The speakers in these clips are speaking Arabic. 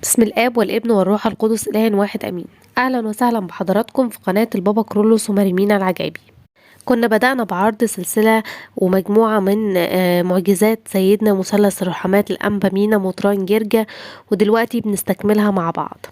بسم الآب والابن والروح القدس إله واحد أمين. أهلا وسهلا بحضراتكم في قناة البابا كرولوس ومريمينا العجائبي. كنا بدأنا بعرض سلسلة ومجموعة من معجزات سيدنا مثلث الرحمات الأنبا مينا مطران جرجة، ودلوقتي بنستكملها مع بعض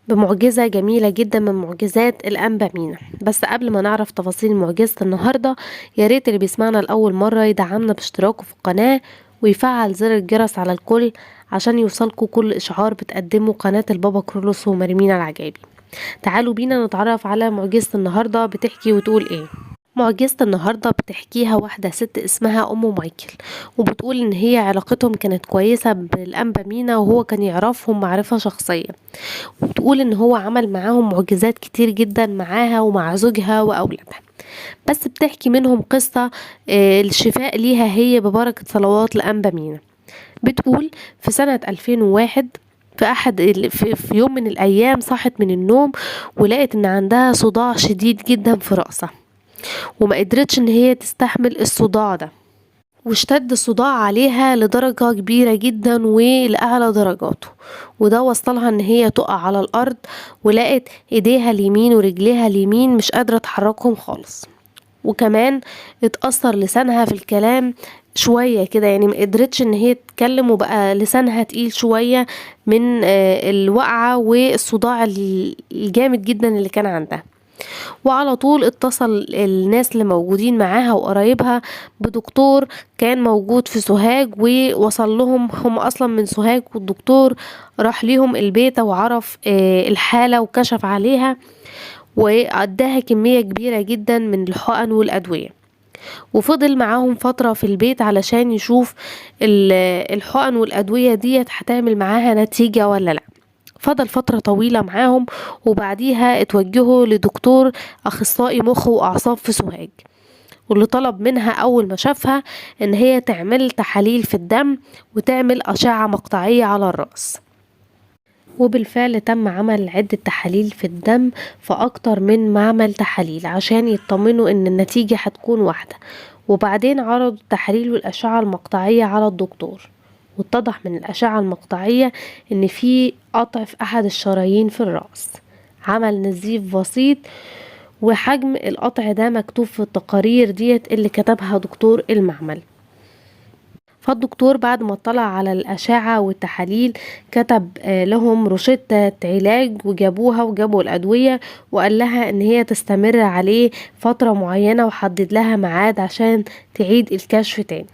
بمعجزة جميلة جدا من معجزات الأنبا مينا. بس قبل ما نعرف تفاصيل معجزة النهاردة، ياريت اللي بيسمعنا لأول مرة يدعمنا باشتراكه في القناة ويفعل زر الجرس على الكل عشان يوصلكوا كل إشعار بتقدمه قناة البابا كرولوس ومريمينا العجائبي. تعالوا بينا نتعرف على معجزة النهاردة بتحكي وتقول ايه. معجزة النهاردة بتحكيها واحدة ست اسمها أم مايكل، وبتقول إن هي علاقتهم كانت كويسة بالأنبا مينا وهو كان يعرفهم معرفة شخصية، وبتقول إن هو عمل معاهم معجزات كتير جدا معاها ومع زوجها وأولادها. بس بتحكي منهم قصة الشفاء ليها هي ببركة صلوات الأنبا مينا. بتقول في سنة 2001 في يوم من الأيام صحت من النوم ولقت إن عندها صداع شديد جدا في رأسها، وما قدرتش إن هي تستحمل الصداع ده، واشتد الصداع عليها لدرجة كبيرة جدا ولأعلى درجاته، وده وصلها ان هي تقع على الارض، ولقت ايديها اليمين ورجليها اليمين مش قادرة تحركهم خالص، وكمان اتأثر لسانها في الكلام شوية كده، يعني ما قدرتش ان هي تتكلم وبقى لسانها تقيل شوية من الوقعة والصداع الجامد جدا اللي كان عندها. وعلى طول اتصل الناس اللي موجودين معاها وقرايبها بدكتور كان موجود في سوهاج، ووصل لهم، هم اصلا من سوهاج، والدكتور راح ليهم البيت وعرف الحالة وكشف عليها واداها كمية كبيرة جدا من الحقن والادوية، وفضل معاهم فترة في البيت علشان يشوف الحقن والادوية ديت هتعمل معاها نتيجة ولا لا. فضل فترة طويلة معاهم، وبعديها اتوجهوا لدكتور أخصائي مخ وأعصاب في سوهاج، واللي طلب منها أول ما شافها إن هي تعمل تحاليل في الدم وتعمل أشعة مقطعية على الرأس. وبالفعل تم عمل عدة تحاليل في الدم في أكتر من معمل تحاليل عشان يطمنوا إن النتيجة هتكون واحدة، وبعدين عرضوا التحاليل والأشعة المقطعية على الدكتور، واتضح من الأشعة المقطعية إن في قطع في أحد الشرايين في الرأس، عمل نزيف بسيط، وحجم القطع ده مكتوب في التقارير ديت اللي كتبها دكتور المعمل. فالدكتور بعد ما اطلع على الأشعة والتحاليل كتب لهم روشتة علاج، وجابوها وجابوا الأدوية، وقال لها ان هي تستمر عليه فترة معينة، وحدد لها ميعاد عشان تعيد الكشف تاني.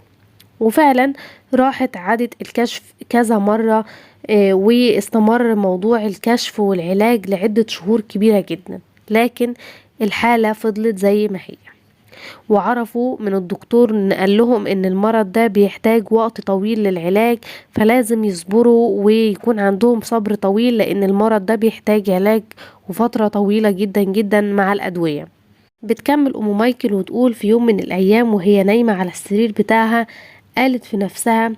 وفعلا راحت عادت الكشف كذا مرة، واستمر موضوع الكشف والعلاج لعدة شهور كبيرة جدا، لكن الحالة فضلت زي ما هي. وعرفوا من الدكتور ان قال لهم ان المرض ده بيحتاج وقت طويل للعلاج، فلازم يصبروا ويكون عندهم صبر طويل، لان المرض ده بيحتاج علاج وفترة طويلة جدا جدا مع الأدوية. بتكمل أم مايكل وتقول في يوم من الأيام وهي نايمة على السرير بتاعها، قالت في نفسها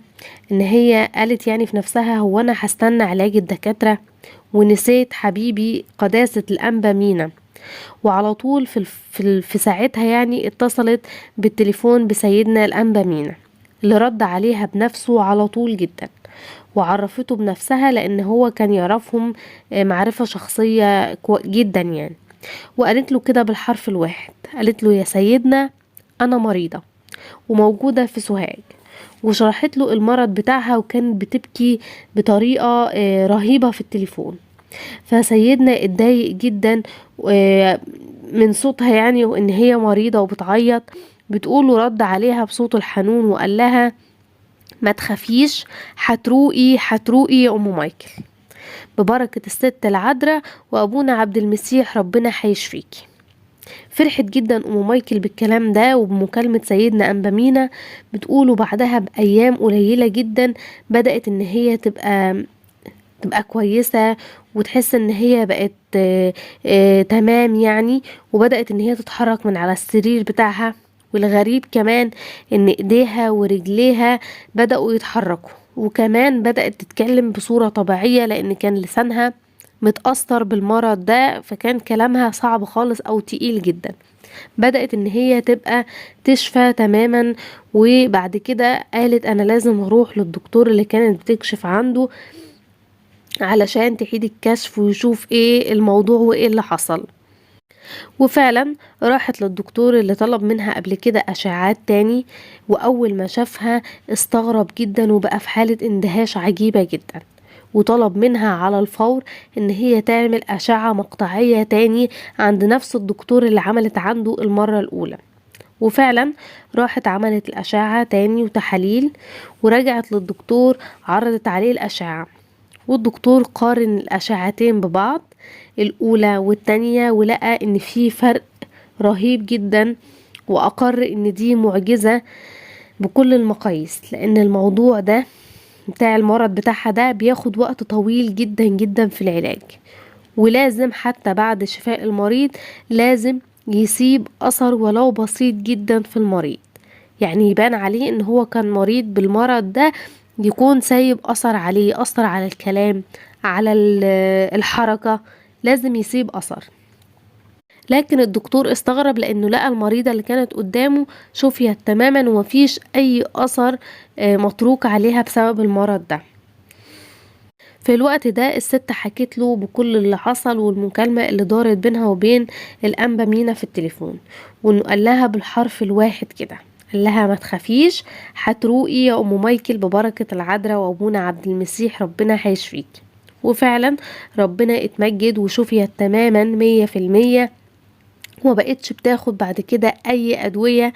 يعني في نفسها هو أنا هستنى علاج الدكاترة ونسيت حبيبي قداسة الأنبا مينا. وعلى طول في ساعتها يعني اتصلت بالتليفون بسيدنا الأنبا مينا، اللي رد عليها بنفسه على طول جدا، وعرفته بنفسها لأن هو كان يعرفهم معرفة شخصية جدا يعني. وقالت له كده بالحرف الواحد، قالت له يا سيدنا أنا مريضة وموجودة في سوهاج، وشرحت له المرض بتاعها، وكانت بتبكي بطريقة رهيبة في التليفون. فسيدنا اتضايق جدا من صوتها، يعني وان هي مريضة وبتعيط. بتقول رد عليها بصوته الحنون وقال لها ما تخافيش، هتروقي يا ام مايكل، ببركة الست العذراء وابونا عبد المسيح ربنا هيشفيكي. فرحت جدا ام مايكل بالكلام ده وبمكالمة سيدنا أنبا مينا. بتقولوا بعدها بأيام قليلة جدا بدأت ان هي تبقى كويسة، وتحس ان هي بقت تمام يعني، وبدأت ان هي تتحرك من على السرير بتاعها. والغريب كمان ان ايديها ورجليها بدأوا يتحركوا، وكمان بدأت تتكلم بصورة طبيعية، لان كان لسانها متأثر بالمرض ده، فكان كلامها صعب خالص او تقيل جدا. بدأت ان هي تبقى تشفى تماما. وبعد كده قالت انا لازم اروح للدكتور اللي كانت بتكشف عنده علشان تعيد الكشف ويشوف ايه الموضوع وايه اللي حصل. وفعلا راحت للدكتور اللي طلب منها قبل كده أشعات تاني، وأول ما شافها استغرب جدا وبقى في حالة اندهاش عجيبة جدا، وطلب منها على الفور ان هي تعمل أشعة مقطعية تاني عند نفس الدكتور اللي عملت عنده المرة الأولى. وفعلا راحت عملت الأشعة تاني وتحاليل، ورجعت للدكتور عرضت عليه الأشعة، والدكتور قارن الأشعتين ببعض الأولى والتانية ولقى إن في فرق رهيب جدا، وأقر إن دي معجزة بكل المقاييس، لأن الموضوع ده بتاع المرض بتاعها ده بياخد وقت طويل جدا جدا في العلاج، ولازم حتى بعد شفاء المريض لازم يسيب أثر ولو بسيط جدا في المريض، يعني يبان عليه إن هو كان مريض بالمرض ده، يكون سايب أثر عليه، أثر على الكلام، على الحركة، لازم يسيب أثر. لكن الدكتور استغرب لأنه لقى المريضة اللي كانت قدامه شفيت تماما ومفيش أي أثر متروك عليها بسبب المرض ده. في الوقت ده الست حكت له بكل اللي حصل والمكالمة اللي دارت بينها وبين الأنبا مينا في التليفون، وانه قال لها بالحرف الواحد كده، قال لها ما تخافيش، هتروقي يا ام مايكل ببركة العذراء وابونا عبد المسيح، ربنا هيشفيك. وفعلا ربنا اتمجد وشفيت تماما 100%، ومبقتش بتاخد بعد كده اي ادوية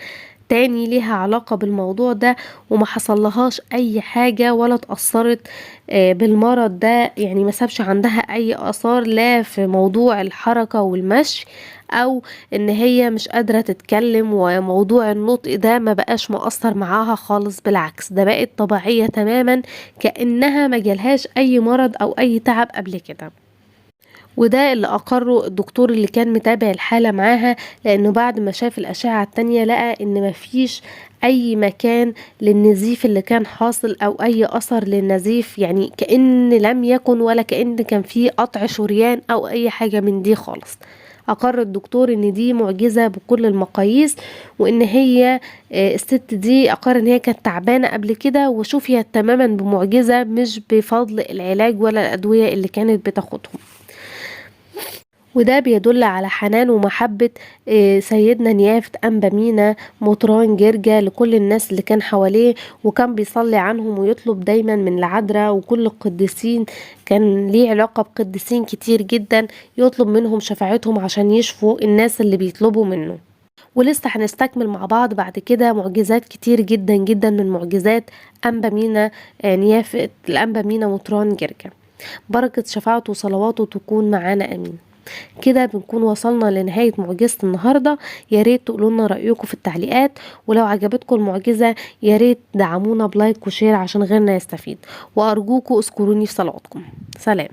تاني ليها علاقة بالموضوع ده، وما حصلهاش اي حاجة ولا اتأثرت بالمرض ده، يعني ما سابش عندها اي اثار لا في موضوع الحركة والمشي او ان هي مش قادرة تتكلم، وموضوع النطق ده ما بقاش مؤثر معاها خالص، بالعكس ده بقت طبيعية تماما كأنها ما جالهاش اي مرض او اي تعب قبل كده. وده اللي أقره الدكتور اللي كان متابع الحالة معاها، لأنه بعد ما شاف الأشعة التانية لقى إن مفيش أي مكان للنزيف اللي كان حاصل أو أي أثر للنزيف، يعني كأن لم يكن ولا كأن كان فيه قطع شريان أو أي حاجة من دي خالص. أقر الدكتور إن دي معجزة بكل المقاييس، وإن هي الست دي أقر إن هي كانت تعبانة قبل كده وشفيت تماما بمعجزة مش بفضل العلاج ولا الأدوية اللي كانت بتاخدهم. وده بيدل على حنان ومحبة سيدنا نيافة أنبا مينا مطران جرجا لكل الناس اللي كان حواليه، وكان بيصلي عنهم ويطلب دايما من العذراء وكل القديسين، كان ليه علاقة بقديسين كتير جدا، يطلب منهم شفاعتهم عشان يشفوا الناس اللي بيطلبوا منه. ولسه هنستكمل مع بعض بعد كده معجزات كتير جدا جدا من معجزات أنبا مينا نيافة الأنبا مينا مطران جرجا. بركة شفاعته وصلواته تكون معانا أمين. كده بنكون وصلنا لنهاية معجزة النهاردة. يا ريت تقولوا لنا رأيكم في التعليقات، ولو عجبتكم المعجزة يا ريت دعمونا بلايك وشير عشان غيرنا يستفيد، وأرجوكم اذكروني في صلواتكم. سلام.